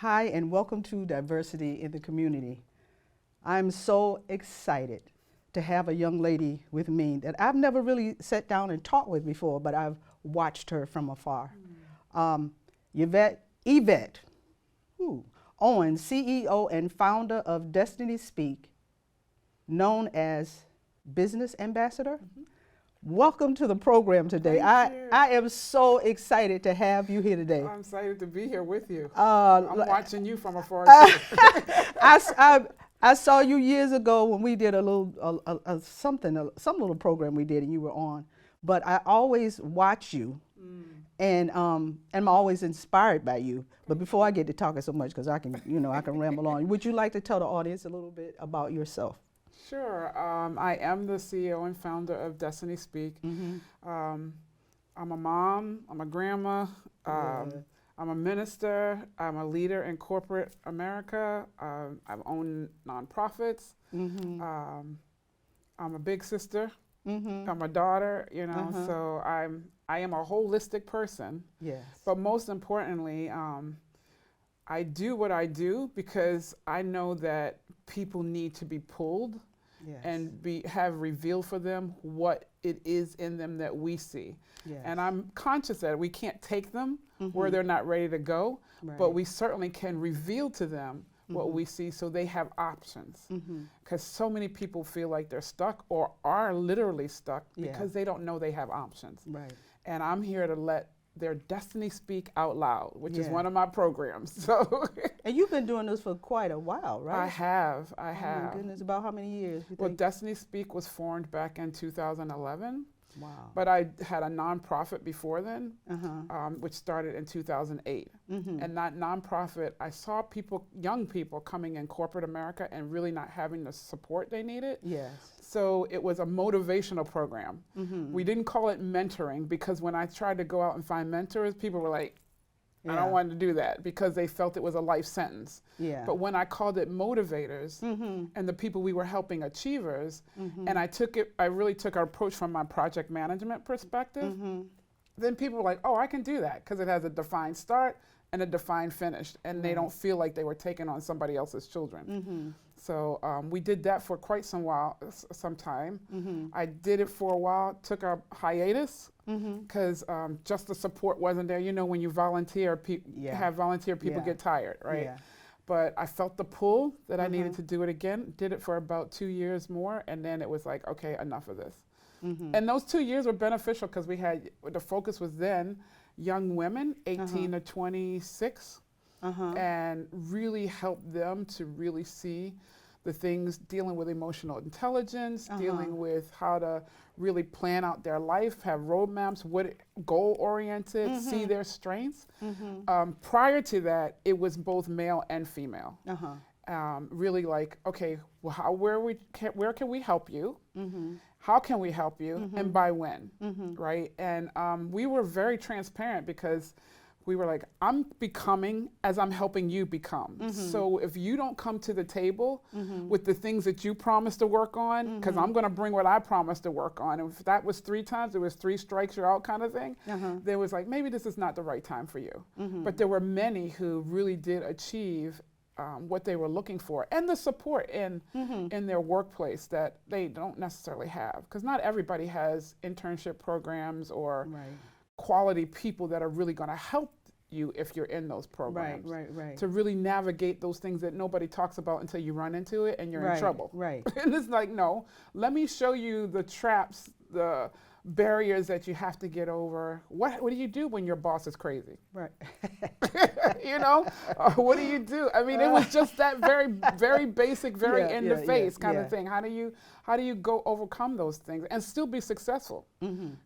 Hi, and welcome to Diversity in the Community. I'm so excited to have a young lady with me that I've never really sat down and talked with before, but I've watched her from afar. Yvette Owens, CEO and founder of DestinySpeak, known as Business Ambassador. Welcome to the program today. Thank you. I am so excited to have you here today. I'm excited to be here with you. Uh, I'm watching you from afar too. I saw you years ago when we did a little some little program we did and you were on. But I always watch you, and I'm always inspired by you. But before I get to talking so much, because I can ramble on. Would you like to tell the audience a little bit about yourself? Sure. I am the CEO and founder of DestinySpeak. I'm a mom. I'm a grandma. I'm a minister. I'm a leader in corporate America. I've owned nonprofits. I'm a big sister. I'm a daughter. So I am a holistic person. Yes. But most importantly, I do what I do because I know that people need to be pulled. Yes. And have revealed for them what it is in them that we see. Yes. And I'm conscious that we can't take them where they're not ready to go, but we certainly can reveal to them what we see so they have options. Because so many people feel like they're stuck or are literally stuck because they don't know they have options. Right. And I'm here to let their destiny speak out loud, which is one of my programs. So, and you've been doing this for quite a while, right? I have. Oh my goodness, about how many years? Well, DestinySpeak was formed back in 2011. Wow. But I had a nonprofit before then, which started in 2008. And that nonprofit, I saw young people coming in corporate America and really not having the support they needed. Yes. So it was a motivational program. We didn't call it mentoring because when I tried to go out and find mentors, people were like, I don't want to do that because they felt it was a life sentence. Yeah. But when I called it motivators and the people we were helping achievers, and I really took our approach from my project management perspective, then people were like, oh, I can do that because it has a defined start and a defined finish, and they don't feel like they were taking on somebody else's children. So we did that for quite some time. I did it for a while, took a hiatus because just the support wasn't there. You know, when you volunteer, have volunteer people get tired, right? Yeah. But I felt the pull that I needed to do it again. Did it for about 2 years more, and then it was like, okay, enough of this. And those 2 years were beneficial because the focus was then young women, 18 to 26. And really help them to really see the things dealing with emotional intelligence, dealing with how to really plan out their life, have roadmaps, goal-oriented, see their strengths. Prior to that, it was both male and female. Really like, okay, well, where can we help you? How can we help you? And by when, right? And we were very transparent because we were like, I'm becoming as I'm helping you become. So if you don't come to the table with the things that you promised to work on, because I'm going to bring what I promised to work on. And if that was 3 times, it was 3 strikes, you're out kind of thing. There was like, maybe this is not the right time for you. But there were many who really did achieve what they were looking for and the support in their workplace that they don't necessarily have. Because not everybody has internship programs or quality people that are really going to help you if you're in those programs. Right. To really navigate those things that nobody talks about until you run into it and you're in trouble. Right. And it's like, no, let me show you the traps, the barriers that you have to get over. What do you do when your boss is crazy? Right. What do you do? I mean, it was just that very basic, very in the face kind of thing. How do you go overcome those things and still be successful?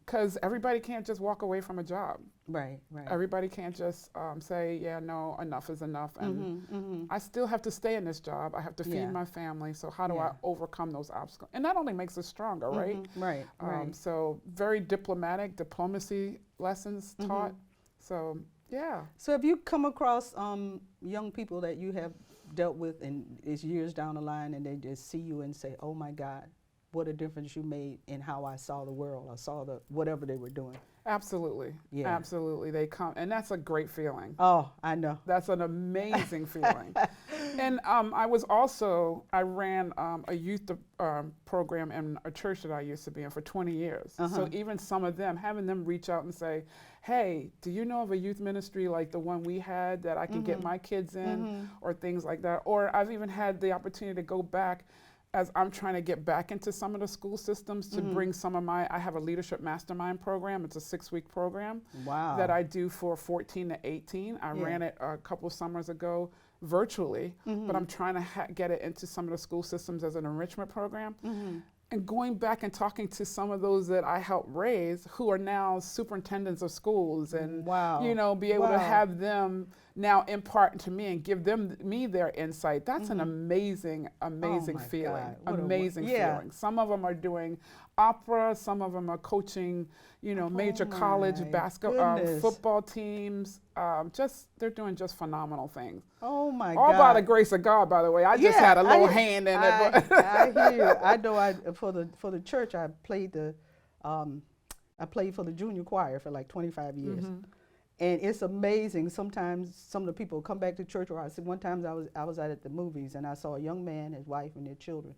Because everybody can't just walk away from a job. Right. Everybody can't just say, yeah, no, enough is enough. And I still have to stay in this job. I have to feed my family. So how do I overcome those obstacles? And that only makes us stronger, right? Right. So very diplomacy lessons taught. So, yeah. So have you come across young people that you have dealt with and it's years down the line and they just see you and say, oh my God, what a difference you made in how I saw the world. I saw whatever they were doing. Absolutely. Yeah. Absolutely. They come, and that's a great feeling. Oh, I know. That's an amazing feeling. And I ran a youth program in a church that I used to be in for 20 years. So even some of them, having them reach out and say, hey, do you know of a youth ministry like the one we had that I can get my kids in, or things like that? Or I've even had the opportunity to go back as I'm trying to get back into some of the school systems to bring some of I have a leadership mastermind program. It's a 6-week program that I do for 14 to 18. I ran it a couple of summers ago virtually, but I'm trying to get it into some of the school systems as an enrichment program. And going back and talking to some of those that I helped raise who are now superintendents of schools, and be able to have them now impart to me and give me their insight. That's an amazing feeling. Amazing feeling. Some of them are doing opera, some of them are coaching, major college basketball, football teams. They're doing just phenomenal things. Oh my God! All by the grace of God, by the way. I just had a little hand in it. I hear you. I know. For the church, I played for the junior choir for like 25 years. And it's amazing. Sometimes some of the people come back to church, or one time I was out at the movies and I saw a young man, his wife, and their children.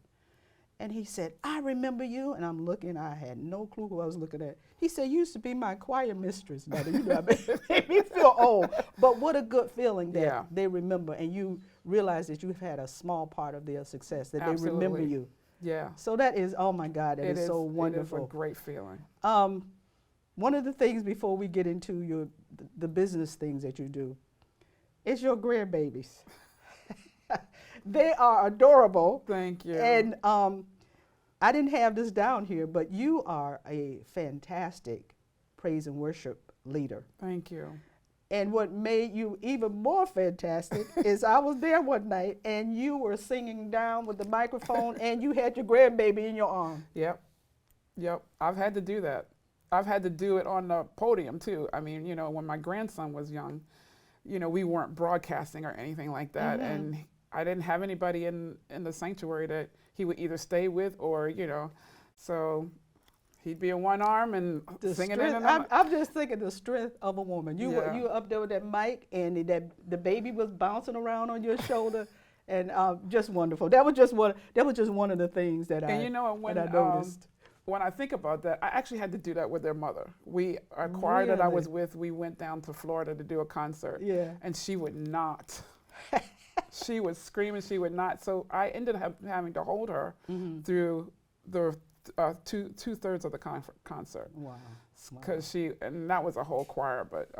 And he said, I remember you. And I'm looking, I had no clue who I was looking at. He said, you used to be my choir mistress, mother. It made me feel old. But what a good feeling that they remember, and you realize that you've had a small part of their success, that they remember you. Yeah. So that is, oh my God, it is so wonderful. It is a great feeling. One of the things before we get into the business things that you do is your grandbabies. They are adorable. Thank you. And I didn't have this down here, but you are a fantastic praise and worship leader. Thank you. And what made you even more fantastic is I was there one night and you were singing down with the microphone and you had your grandbaby in your arm. Yep. I've had to do that. I've had to do it on the podium too. I mean, when my grandson was young, we weren't broadcasting or anything like that. And I didn't have anybody in the sanctuary that he would either stay with or, so he'd be in one arm and singing in another. I'm just thinking the strength of a woman. You were up there with that mic, and the baby was bouncing around on your shoulder, and just wonderful. That was just one of the things that I noticed. When I think about that, I actually had to do that with their mother. A choir that I was with, we went down to Florida to do a concert. Yeah. And she would not. She was screaming, she would not. So I ended up having to hold her through the two-thirds of the concert. Wow. Because and that was a whole choir, but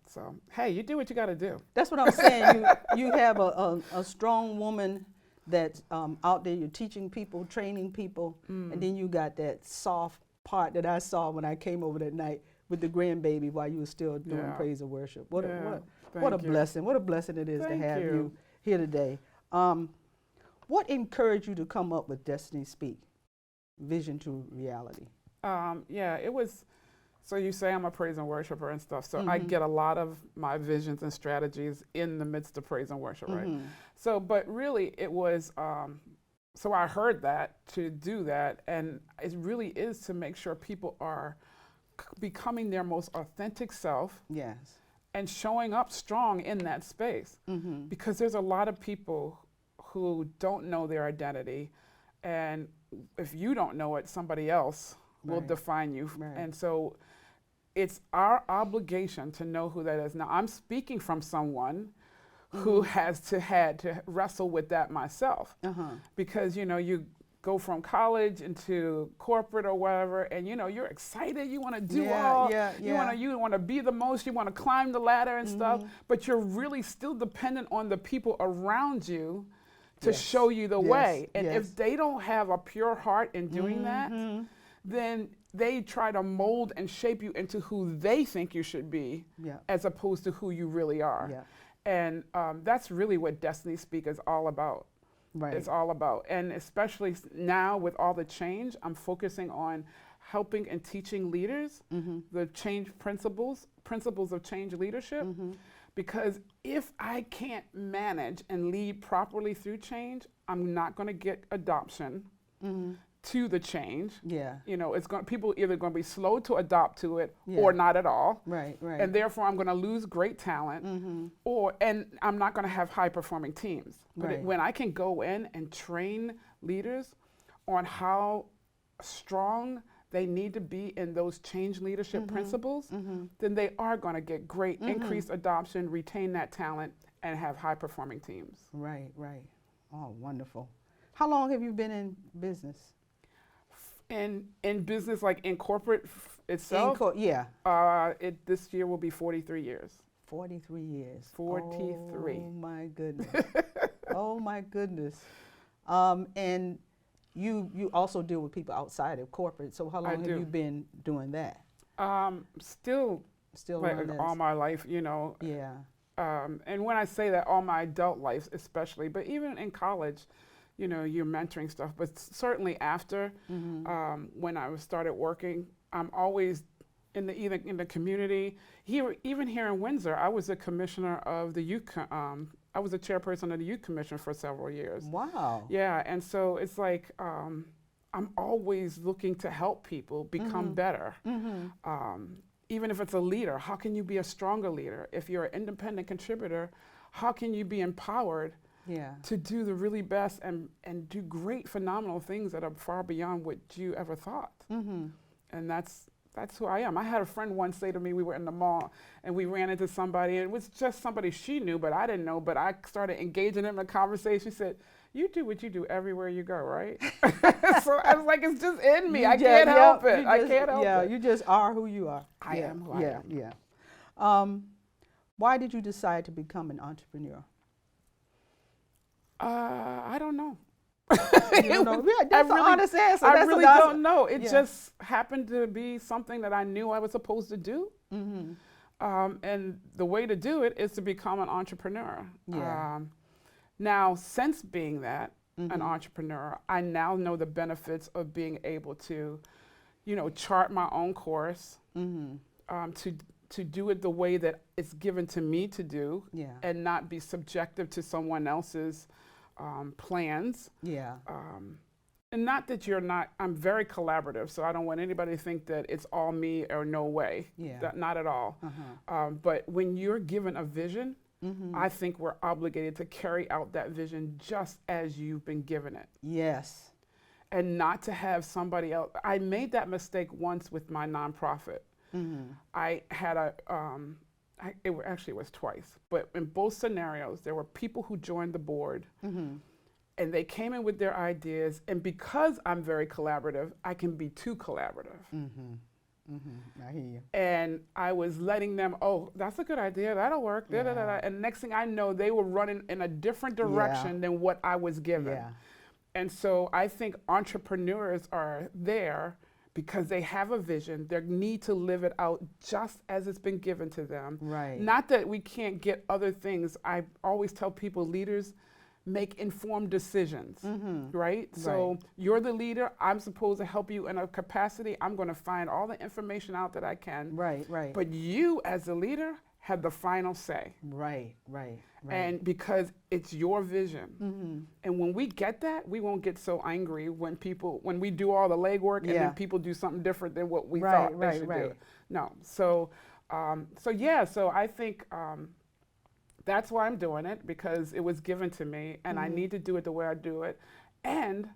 so, hey, you do what you got to do. That's what I'm saying. You have a strong woman that's out there, you're teaching people, training people, and then you got that soft part that I saw when I came over that night with the grandbaby while you were still doing praise and worship. What a blessing. What a blessing it is to have you here today. What encouraged you to come up with DestinySpeak, Vision to Reality? It was, so you say I'm a praise and worshiper and stuff, so I get a lot of my visions and strategies in the midst of praise and worship, right? So, but really it was, so I heard that to do that, and it really is to make sure people are becoming their most authentic self. Yes. And showing up strong in that space. Because there's a lot of people who don't know their identity, and if you don't know it, somebody else will define you. And so it's our obligation to know who that is. Now, I'm speaking from someone who had to wrestle with that myself. Because, you go from college into corporate or whatever, and you're excited, you want to do you want to be the most, you want to climb the ladder and stuff, but you're really still dependent on the people around you to show you the way. And if they don't have a pure heart in doing that, then they try to mold and shape you into who they think you should be, as opposed to who you really are. And that's really what DestinySpeak is all about. It's all about. And especially now with all the change, I'm focusing on helping and teaching leaders the change principles of change leadership. Because if I can't manage and lead properly through change, I'm not going to get adoption. to the change. Yeah. You know, people either going to be slow to adopt to it Yeah. or not at all. Right. Right. And therefore, I'm going to lose great talent, and I'm not going to have high performing teams. But Right. when I can go in and train leaders on how strong they need to be in those change leadership principles, then they are going to get great increased adoption, retain that talent, and have high performing teams. Right. Right. Oh, wonderful. How long have you been in business? In business, like in corporate itself, Yeah. this year will be 43 years. 43 years. 43. Oh my goodness. Oh my goodness. And you also deal with people outside of corporate. So how long have you been doing that? Still like on this? all my life, you know. Yeah. And when I say that, all my adult life especially, but even in college, you know, you're mentoring stuff. But certainly after, when I started working, I'm always in the community. Even here in Windsor, I was a commissioner of the youth. I was a chairperson of the youth commission for several years. Wow. Yeah, and so it's like I'm always looking to help people become better. Even if it's a leader, how can you be a stronger leader? If you're an independent contributor, how can you be empowered to do the really best and do great, phenomenal things that are far beyond what you ever thought? And that's who I am. I had a friend once say to me, we were in the mall and we ran into somebody, and it was just somebody she knew, but I didn't know, but I started engaging them in a conversation. She said, "You do what you do everywhere you go, right?" So I was like, it's just in me. I can't help it. I can't help it. Yeah, you just are who you are. I am who I am. Yeah. Why did you decide to become an entrepreneur? I don't know. You know, that's the honest answer. I really don't know. It just happened to be something that I knew I was supposed to do. And the way to do it is to become an entrepreneur. Yeah. Now, since being an entrepreneur, I now know the benefits of being able to, you know, chart my own course, to do it the way that it's given to me to do, and not be subjective to someone else's plans. Yeah. And not that I'm very collaborative, so I don't want anybody to think that it's all me or no way. Yeah. Not at all. But when you're given a vision, I think we're obligated to carry out that vision just as you've been given it. Yes. And not to have somebody else. I made that mistake once with my nonprofit. I had it actually was twice, but in both scenarios, there were people who joined the board and they came in with their ideas, and because I'm very collaborative, I can be too collaborative. I hear you. And I was letting them, oh, that's a good idea, that'll work, and next thing I know, they were running in a different direction than what I was given. And so I think entrepreneurs are there because they have a vision, they need to live it out just as it's been given to them. Right. Not that we can't get other things. I always tell people, leaders make informed decisions, right? So you're the leader, I'm supposed to help you in a capacity, I'm gonna find all the information out that I can. Right. But you as a leader have the final say. Right. And because it's your vision. And when we get that, we won't get so angry when we do all the legwork and then people do something different than what we thought they should do. No, so I think that's why I'm doing it, because it was given to me and I need to do it the way I do it. And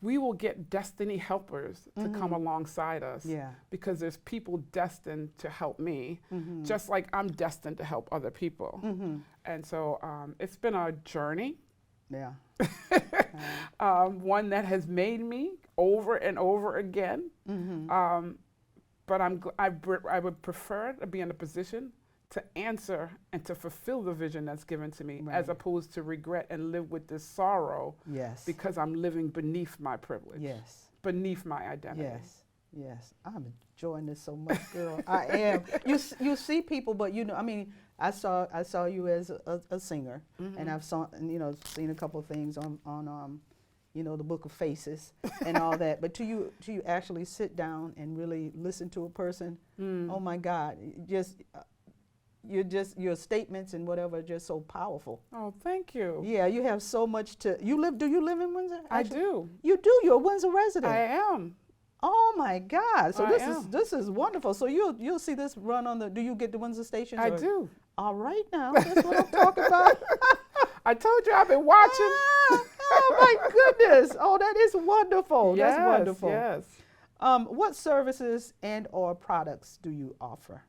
we will get destiny helpers to come alongside us because there's people destined to help me, just like I'm destined to help other people. And so it's been a journey. One that has made me over and over again. But I would prefer to be in a position to answer and to fulfill the vision that's given to me, as opposed to regret and live with this sorrow because I'm living beneath my privilege, beneath my identity. Yes. I'm enjoying this so much, girl. I am. You see people, but you know, I mean, I saw you as a singer, and I've seen a couple of things on the Book of Faces and all that. But to you actually sit down and really listen to a person, oh my God, your statements and whatever are just so powerful. Oh, thank you. Yeah, you have so much to. Do you live in Windsor? I do. You do. You're a Windsor resident. I am. Oh my God! So I this am. is wonderful. So you'll see this run on the. Do you get the Windsor stations? I do. All right now, that's what I'm talking about. I told you I've been watching. Oh my goodness! Oh, that is wonderful. Yes, That's wonderful. Yes. What services and/or products do you offer?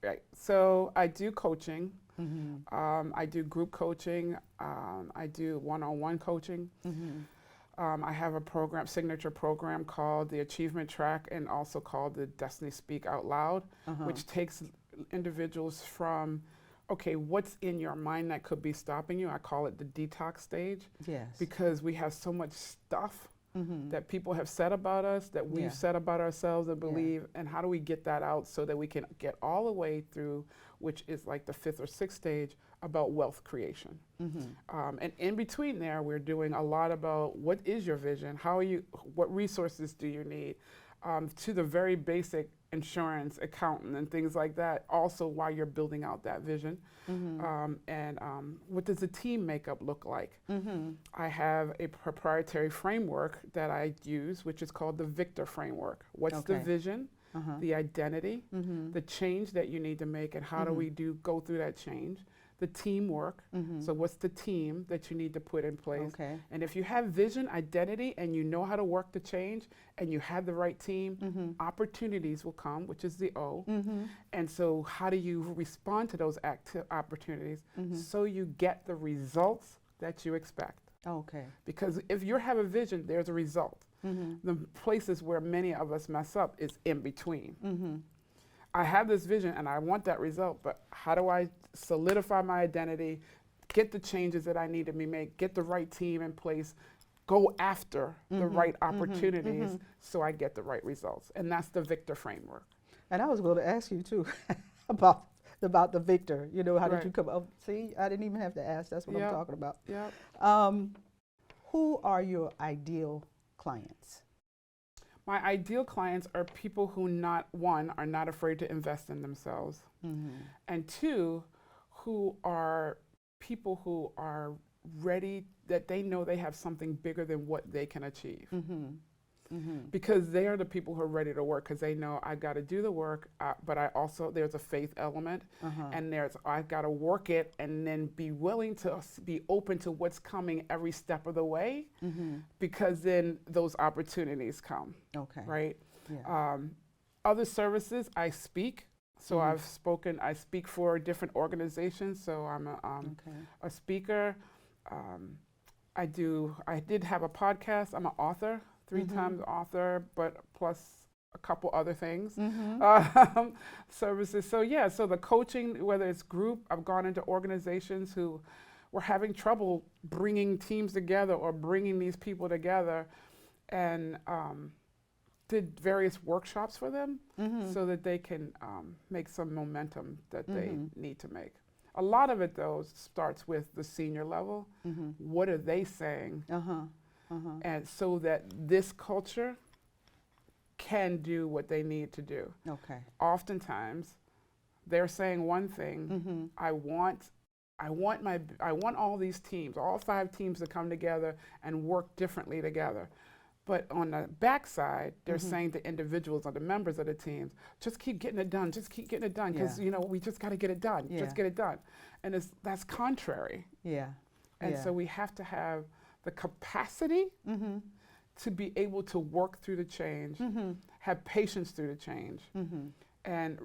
Right. So I do coaching. Mm-hmm. I do group coaching. I do one-on-one coaching. Mm-hmm. I have a signature program called the Achievement Track, and also called the DestinySpeak Out Loud, which takes individuals from, okay, what's in your mind that could be stopping you? I call it the detox stage. Yes. Because we have so much stuff that people have said about us, that we've said about ourselves and believe, and how do we get that out so that we can get all the way through, which is like the 5th or 6th stage, about wealth creation. And in between there, we're doing a lot about what is your vision, what resources do you need, to the very basic insurance, accountant, and things like that, also while you're building out that vision. And what does the team makeup look like? I have a proprietary framework that I use, which is called the Victor framework. What's the vision, the identity, the change that you need to make, and how do we go through that change? The teamwork, so what's the team that you need to put in place? And if you have vision, identity, and you know how to work the change, and you have the right team, opportunities will come, which is the O. And so how do you respond to those opportunities so you get the results that you expect? Okay. Because if you have a vision, there's a result. The places where many of us mess up is in between. I have this vision and I want that result, but how do I solidify my identity, get the changes that I need to make, get the right team in place, go after the right opportunities so I get the right results? And that's the Victor framework. And I was going to ask you too about the Victor. You know, how did you come up? See, I didn't even have to ask. That's what I'm talking about. Who are your ideal clients? My ideal clients are people who are not afraid to invest in themselves, and 2, who are people who are ready, that they know they have something bigger than what they can achieve. Because they are the people who are ready to work, because they know I've got to do the work, but there's a faith element, and I've got to work it and then be willing to be open to what's coming every step of the way, because then those opportunities come. Okay. Right? Yeah. Other services, I speak. So I speak for different organizations. So I'm a speaker. I did have a podcast. I'm an author. 3 times author, but plus a couple other things, services. So the coaching, whether it's group, I've gone into organizations who were having trouble bringing teams together or bringing these people together, and did various workshops for them so that they can make some momentum that they need to make. A lot of it, though, starts with the senior level. What are they saying? And so that this culture can do what they need to do. Okay. Oftentimes, they're saying one thing. I want all these teams, all 5 teams, to come together and work differently together. But on the backside, they're saying to individuals or the members of the teams, just keep getting it done, just keep getting it done, because we just got to get it done, just get it done. And that's contrary. And so we have to have the capacity to be able to work through the change, have patience through the change, and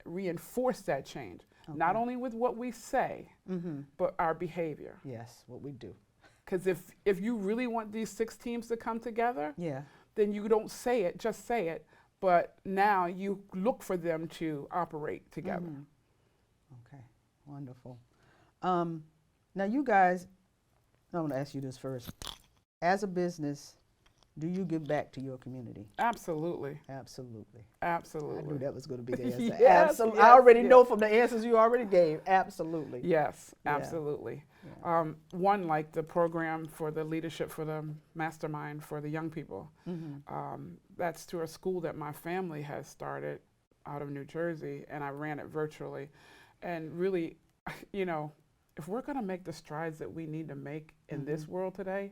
reinforce that change, not only with what we say, but our behavior. Yes, what we do. Because if you really want these 6 teams to come together, then you don't just say it, but now you look for them to operate together. Okay, wonderful. Now you guys, I want to ask you this first. As a business, do you give back to your community? Absolutely. Absolutely. Absolutely. I knew that was going to be the answer. Yes, absolutely. Yes, I already know from the answers you already gave. Absolutely. Yes, absolutely. Yeah. One, like the program for the leadership for the mastermind for the young people. That's to a school that my family has started out of New Jersey, and I ran it virtually. And really, if we're going to make the strides that we need to make in this world today,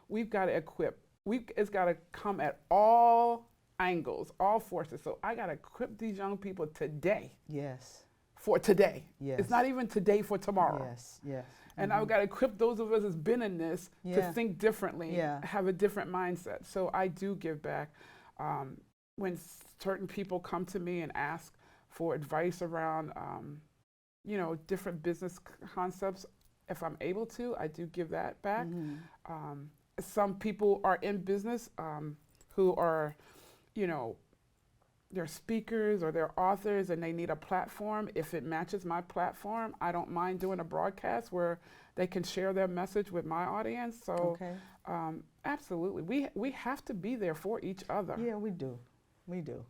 we've got to equip. It's got to come at all angles, all forces. So I got to equip these young people today. Yes. For today. Yes. It's not even today for tomorrow. Yes, yes. And I've got to equip those of us that's been in this to think differently, have a different mindset. So I do give back. When certain people come to me and ask for advice around, different business concepts, if I'm able to, I do give that back. Some people are in business who are, they're speakers or they're authors and they need a platform. If it matches my platform, I don't mind doing a broadcast where they can share their message with my audience. So absolutely, we have to be there for each other. Yeah, we do. We do.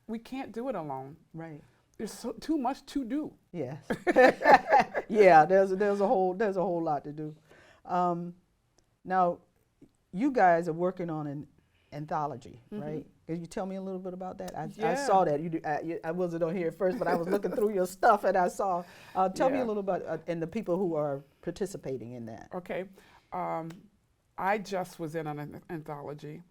We can't do it alone. Right. There's too much to do. Yes. Yeah, there's a whole lot to do. Now, you guys are working on an anthology, right? Can you tell me a little bit about that? I saw that. I wasn't on here at first, but I was looking through your stuff and I saw. Tell me a little bit and the people who are participating in that. Okay. I just was in an anthology.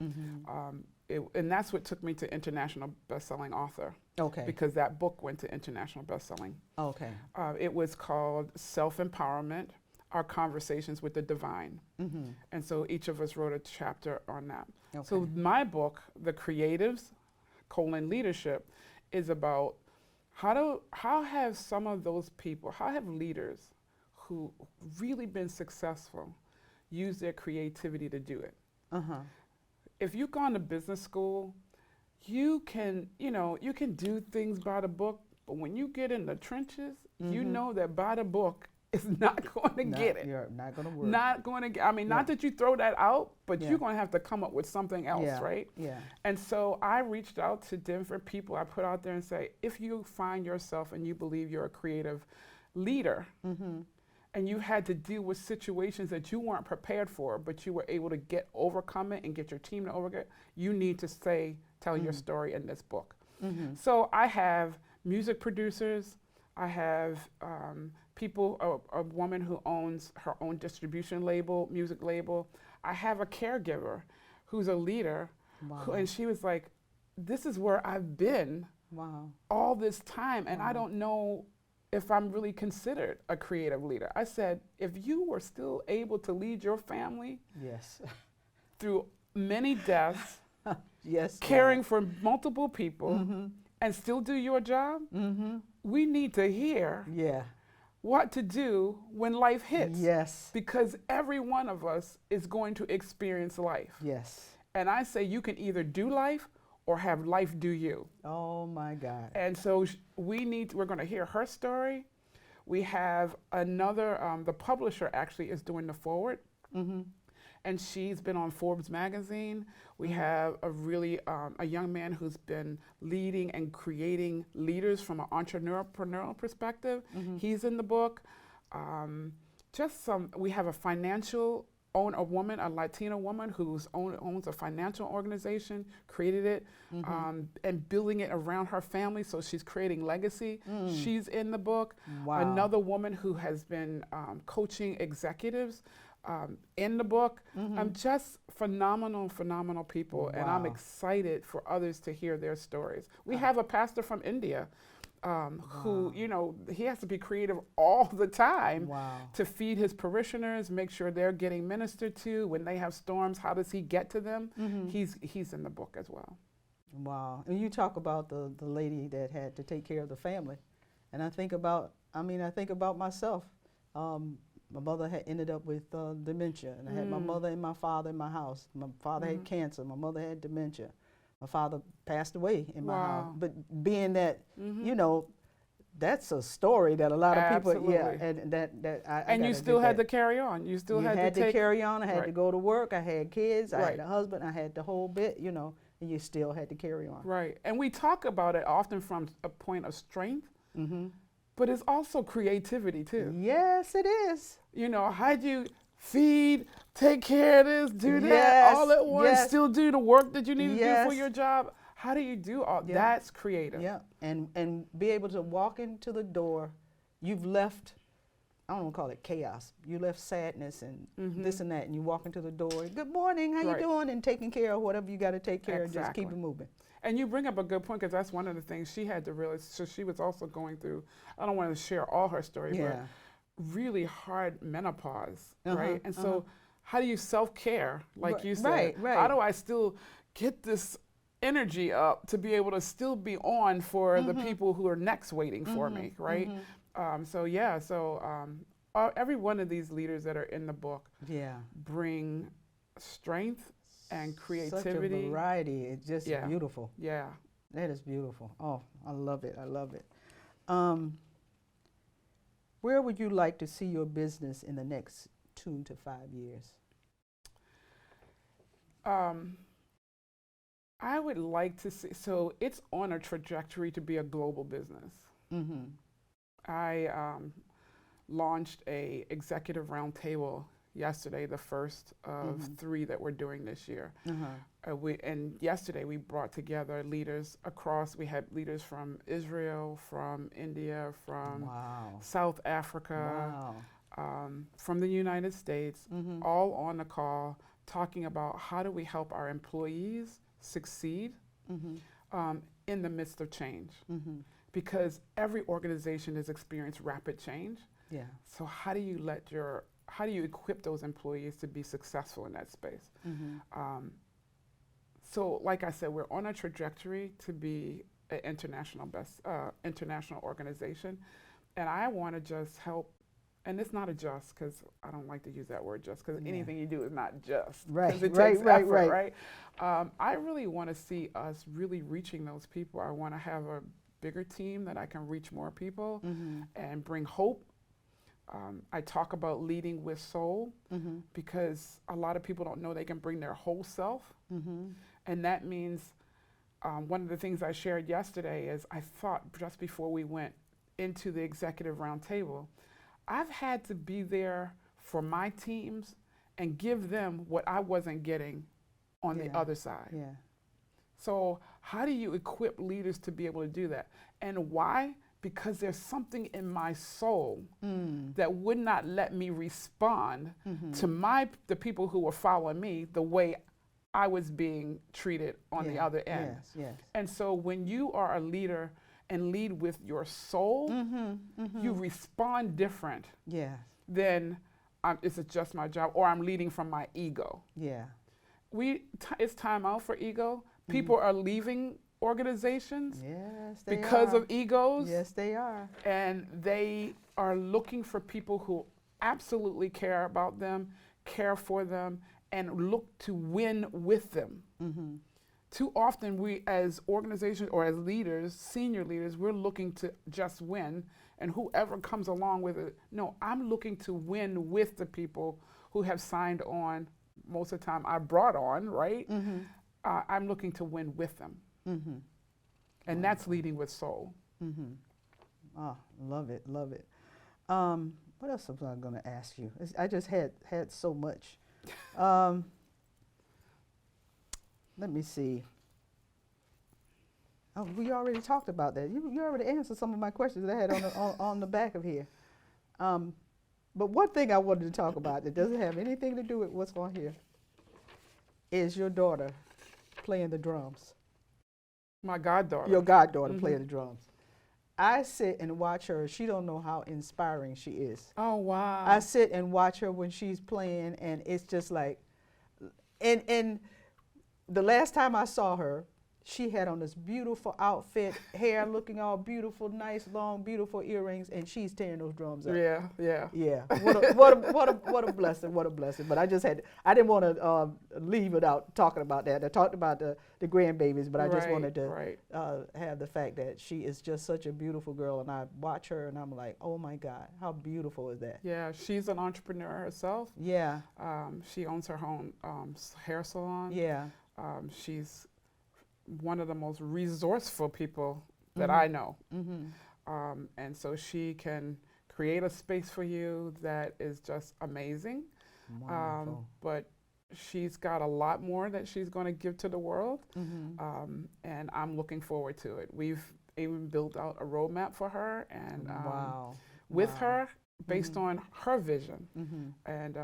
And that's what took me to international best-selling author. Okay. Because that book went to international best-selling. Okay. It was called Self-Empowerment, Our Conversations with the Divine. And so each of us wrote a chapter on that. Okay. So my book, The Creatives, Leadership, is about how have some of those people, how have leaders who really been successful use their creativity to do it? If you've gone to business school, you can do things by the book, but when you get in the trenches, you know that by the book is not going to get it. You're not going to work. Not going to get, not that you throw that out, but you're going to have to come up with something else, right? Yeah. And so I reached out to different people. I put out there and say, if you find yourself and you believe you're a creative leader, and you had to deal with situations that you weren't prepared for, but you were able to overcome it and get your team to overcome it, you need to tell your story in this book. So I have music producers, I have people, a woman who owns her own distribution label, music label. I have a caregiver who's a leader, and she was like, this is where I've been all this time, and I don't know if I'm really considered a creative leader. I said, if you were still able to lead your family through many deaths, caring for multiple people, and still do your job, we need to hear what to do when life hits. Yes. Because every one of us is going to experience life. Yes. And I say you can either do life or have life do you. Oh my God. And so we're going to hear her story. We have another, the publisher actually is doing the forward. And she's been on Forbes magazine. We have a really, a young man who's been leading and creating leaders from an entrepreneurial perspective. He's in the book. We have a a Latina woman who owns a financial organization, created it, and building it around her family, so she's creating legacy. She's in the book. Another woman who has been coaching executives in the book. Just phenomenal people, and I'm excited for others to hear their stories. We have a pastor from India who, he has to be creative all the time to feed his parishioners, make sure they're getting ministered to. When they have storms, how does he get to them? He's in the book as well. Wow. And you talk about the lady that had to take care of the family. And I think about myself. My mother had ended up with dementia, and I had my mother and my father in my house. My father had cancer. My mother had dementia. My father passed away in my house. But being that, that's a story that a lot of people, and you still had to carry on. You still had to carry on. I had to go to work. I had kids. I had a husband. I had the whole bit, and you still had to carry on. Right. And we talk about it often from a point of strength, but it's also creativity too. Yes, it is. How'd you feed, take care of this, do that all at once, still do the work that you need to do for your job? How do you do all Yeah. that's creative? Yeah, and be able to walk into the door. You've left, I don't want to call it chaos. You left sadness and this and that, and you walk into the door. Good morning, how you Right. doing? And taking care of whatever you got to take care of. Just Exactly. keep it moving. And you bring up a good point, because that's one of the things she had to realize. So she was also going through, I don't want to share all her story, Yeah. but really hard menopause, Uh-huh, right? And so how do you self-care, like Right, you said? right, right. How do I still get this energy up to be able to still be on for the people who are next waiting for me, right? Every one of these leaders that are in the book Yeah. bring strength and Such a creativity. variety. It's just Yeah. beautiful. Yeah. That is beautiful. Oh, I love it. I love it. Where would you like to see your business in the next 2 to 5 years? I would like to see, so it's on a trajectory to be a global business. Mm-hmm. I launched a executive roundtable yesterday, the first of 3 that we're doing this year. And yesterday we brought together leaders across, we had leaders from Israel, from India, from Wow. South Africa, Wow. from the United States, all on the call, talking about how do we help our employees succeed in the midst of change. Because every organization has experienced rapid change. Yeah. So how do you equip those employees to be successful in that space? So like I said, we're on a trajectory to be an international organization. And I want to just help, and it's not a just, because I don't like to use that word just, because anything you do is not just. Right, 'cause it right, takes right, effort, right. I really want to see us really reaching those people. I want to have a bigger team that I can reach more people and bring hope. I talk about leading with soul because a lot of people don't know they can bring their whole self. And that means one of the things I shared yesterday is I thought just before we went into the executive roundtable, I've had to be there for my teams and give them what I wasn't getting on the other side. Yeah. So how do you equip leaders to be able to do that? And why? Because there's something in my soul that would not let me respond to the people who were following me the way I was being treated on the other end. Yes, yes. And so when you are a leader and lead with your soul, you respond different Yes. than it's just my job, or I'm leading from my ego. Yeah. It's time out for ego. People are leaving organizations Yes, they because are. of egos. Yes, they are. And they are looking for people who absolutely care about them, care for them, and look to win with them. Too often we as organizations or as leaders, senior leaders, we're looking to just win, and whoever comes along with it. No, I'm looking to win with the people who have signed on. Most of the time I brought on, right? I'm looking to win with them. And that's leading with soul. Oh, love it, love it. What else was I going to ask you? I just had so much. Let me see. Oh, we already talked about that. You already answered some of my questions that I had on the back of here. But one thing I wanted to talk about that doesn't have anything to do with what's on here is your daughter playing the drums. My goddaughter. Your goddaughter playing the drums. I sit and watch her. She don't know how inspiring she is. Oh, wow. I sit and watch her when she's playing, and it's just like, and the last time I saw her, she had on this beautiful outfit, hair looking all beautiful, nice, long, beautiful earrings, and she's tearing those drums up. Yeah, yeah. Yeah. What a blessing, what a blessing. But I didn't want to leave without talking about that. I talked about the grandbabies, but I just wanted to have the fact that she is just such a beautiful girl, and I watch her and I'm like, oh my God, how beautiful is that? Yeah, she's an entrepreneur herself. Yeah. She owns her own hair salon. Yeah. She's one of the most resourceful people that I know. And so she can create a space for you that is just amazing. Wonderful. But she's got a lot more that she's going to give to the world, and I'm looking forward to it. We've even built out a roadmap for her, and with her, based on her vision. And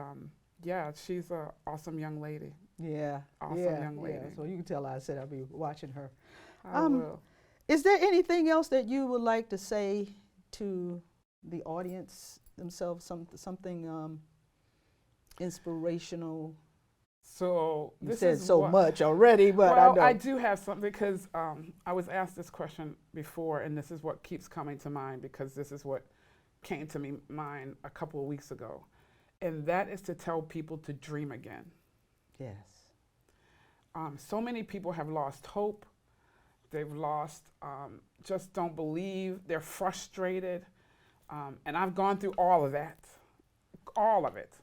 yeah, she's an awesome young lady. Yeah, Awesome young lady. Yeah. So you can tell I said I'll be watching her. I will. Is there anything else that you would like to say to the audience themselves? Something inspirational? So You this said is so what, much already, but well, I know. I do have something because I was asked this question before, and this is what keeps coming to mind because this is what came to me mind a couple of weeks ago, and that is to tell people to dream again. Yes. So many people have lost hope. They've lost, just don't believe. They're frustrated, and I've gone through all of that, all of it.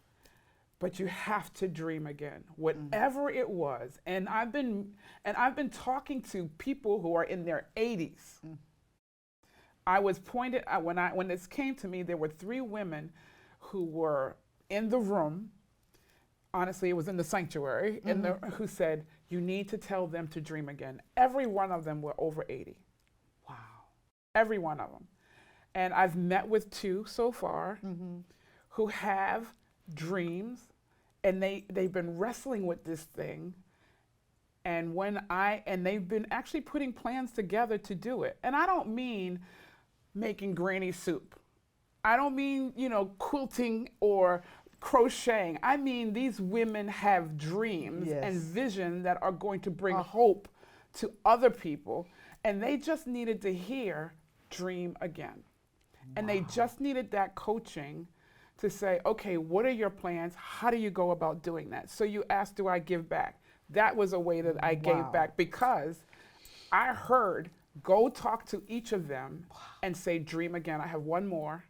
But you have to dream again, whatever it was. And I've been talking to people who are in their 80s. I was pointed out when this came to me, there were 3 women who were in the room. Honestly, it was in the sanctuary, who said, you need to tell them to dream again. Every one of them were over 80. Wow. Every one of them. And I've met with 2 so far who have dreams, and they've been wrestling with this thing. And they've been actually putting plans together to do it. And I don't mean making granny soup. I don't mean, quilting or crocheting. I mean, these women have dreams and vision that are going to bring hope to other people. And they just needed to hear dream again. And they just needed that coaching to say, okay, what are your plans? How do you go about doing that? So you asked, do I give back? That was a way that I gave back because I heard, go talk to each of them and say, dream again. I have one more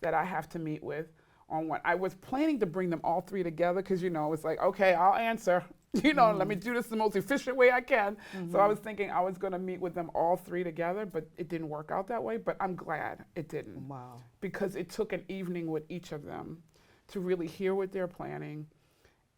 that I have to meet with on one. I was planning to bring them all 3 together because, it's like, okay, I'll answer. Let me do this the most efficient way I can. So I was thinking I was going to meet with them all 3 together, but it didn't work out that way. But I'm glad it didn't. Wow. Because it took an evening with each of them to really hear what they're planning.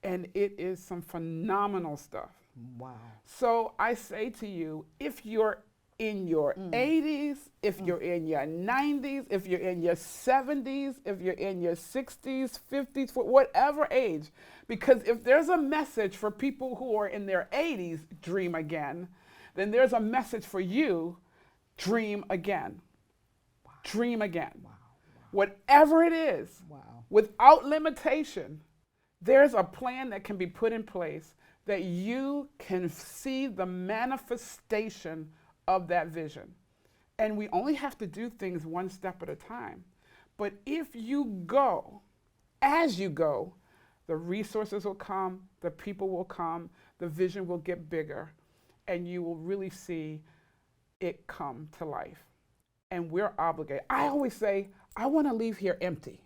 And it is some phenomenal stuff. Wow. So I say to you, if you're in your 80s, if you're in your 90s, if you're in your 70s, if you're in your 60s, 50s, for whatever age, because if there's a message for people who are in their 80s, dream again, then there's a message for you, dream again. Wow. Dream again. Wow. Wow. Whatever it is, without limitation, there's a plan that can be put in place that you can see the manifestation of that vision. And we only have to do things one step at a time. But if you go, as you go, the resources will come, the people will come, the vision will get bigger, and you will really see it come to life. And we're obligated. I always say, I want to leave here empty.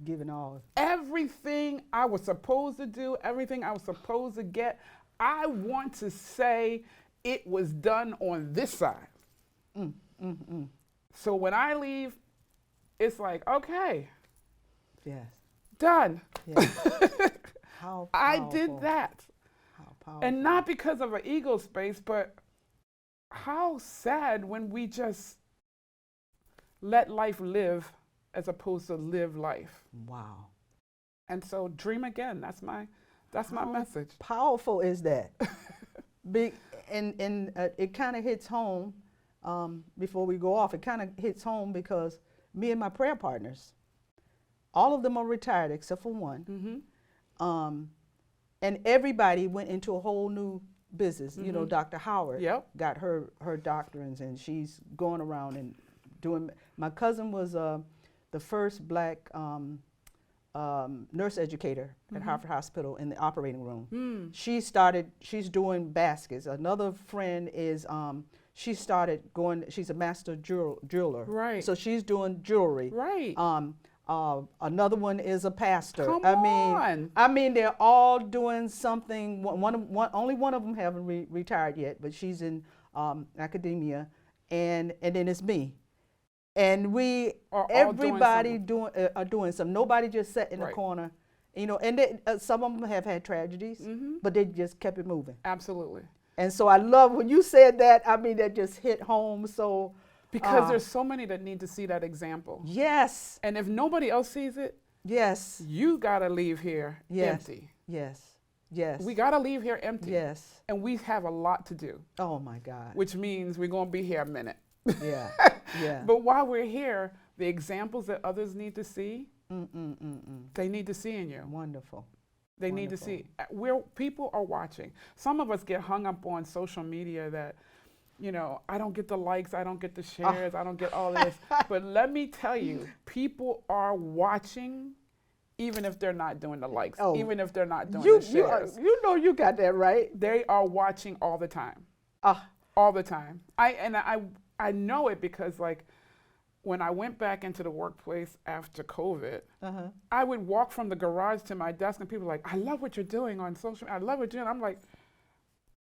Giving all. Everything I was supposed to do, everything I was supposed to get, I want to say it was done on this side. So when I leave, it's like, okay. Yes. Done. Yes. How powerful. I did that. How powerful. And not because of an ego space, but how sad when we just let life live as opposed to live life. Wow. And so dream again. That's my message. Powerful is that? And it kind of hits home, before we go off, it kind of hits home because me and my prayer partners, all of them are retired except for one. And everybody went into a whole new business. Dr. Howard got her doctorates, and she's going around and doing. My cousin was the first black nurse educator at Hartford Hospital in the operating room. She's doing baskets. Another friend is, she's a master jeweler. Right. So she's doing jewelry. Right. Another one is a pastor. Come on. I mean, they're all doing something. Only one of them haven't retired yet, but she's in academia, and then it's me. And everybody doing something. Nobody just sat in the corner You know, and some of them have had tragedies, but they just kept it moving. Absolutely. And so I love when you said that. I mean, that just hit home. So because there's so many that need to see that example. yes, And if nobody else sees it, yes, you gotta leave here yes, empty. yes, yes, We gotta leave here empty. yes. And we have a lot to do, Oh my God. which means we're gonna be here a minute. Yeah, yeah. But while we're here, the examples that others need to see, they need to see in you. Wonderful. They need to see where people are watching. Some of us get hung up on social media that, you know, I don't get the likes, I don't get the shares, I don't get all this. But let me tell you, people are watching even if they're not doing the likes, even if they're not doing the shares. You know you got that right. They are watching all the time. All the time. I know it because, like, when I went back into the workplace after COVID, I would walk from the garage to my desk and people were like, I love what you're doing on social media. I love what you're doing. I'm like,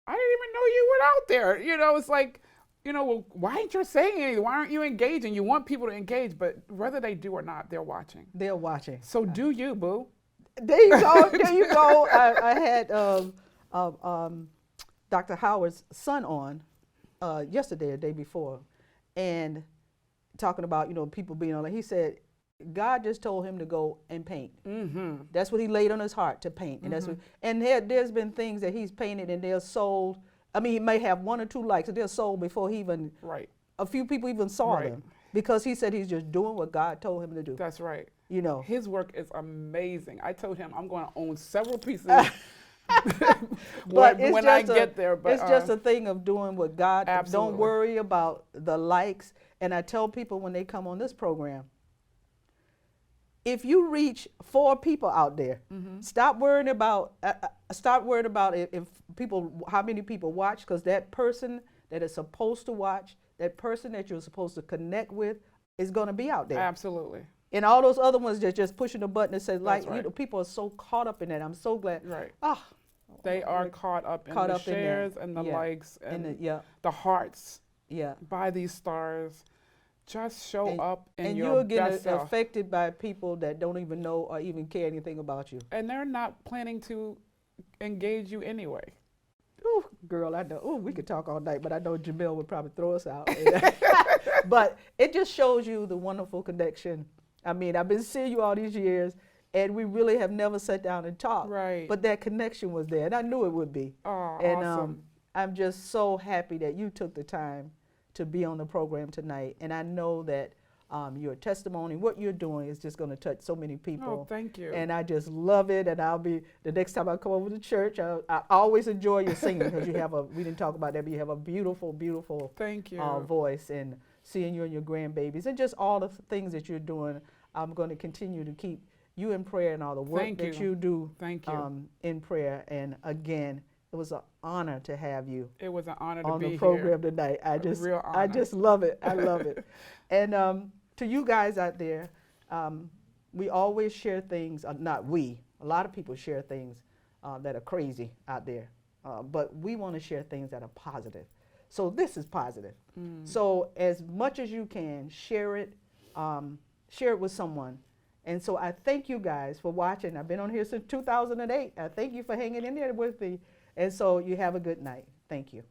I didn't even know you were out there. You know, it's like, you know, well, why aren't you saying anything? Why aren't you engaging? You want people to engage, but whether they do or not, they're watching. They're watching. So do you, boo. There you go. There you go. I had Dr. Howard's son on yesterday or the day before, and talking about, you know, people being on. He said God just told him to go and paint. That's what he laid on his heart, to paint, and that's what. And there's been things that he's painted and they're sold. I mean, he may have 1 or 2 likes, and they're sold before he even. Right. A few people even saw them because he said he's just doing what God told him to do. That's right. You know, his work is amazing. I told him I'm going to own several pieces. But when I get there, but it's just a thing of doing what God. Absolutely. Don't worry about the likes. And I tell people when they come on this program, if you reach 4 people out there, stop worrying about if people, how many people watch, because that person that is supposed to watch, that person that you're supposed to connect with, is going to be out there. Absolutely. And all those other ones that just pushing the button that says like, right. you know, people are so caught up in that. I'm so glad. Right. Ah, they are caught up in the shares and the likes and the hearts. Yeah. By these stars. Just show up in your and you're getting best self. affected by people that don't even know or even care anything about you. And they're not planning to engage you anyway. Ooh, girl, I know. Ooh, we could talk all night, but I know Jamil would probably throw us out. But it just shows you the wonderful connection. I mean, I've been seeing you all these years, and we really have never sat down and talked. Right. But that connection was there, and I knew it would be. Oh, and, awesome. I'm just so happy that you took the time to be on the program tonight. And I know that your testimony, what you're doing, is just going to touch so many people. Oh, thank you. And I just love it. And I'll be, the next time I come over to church, I always enjoy your singing because you have we didn't talk about that, but you have a beautiful, beautiful thank you. Voice. And seeing you and your grandbabies and just all the things that you're doing, I'm going to continue to keep you in prayer and all the work that you do in prayer. And again, it was an honor to have you. It was an honor to be on the program tonight. I just love it. I love it. And to you guys out there, we always share things. Not we. A lot of people share things that are crazy out there, but we want to share things that are positive. So this is positive. So as much as you can, share it with someone. And so I thank you guys for watching. I've been on here since 2008. I thank you for hanging in there with me. And so you have a good night. Thank you.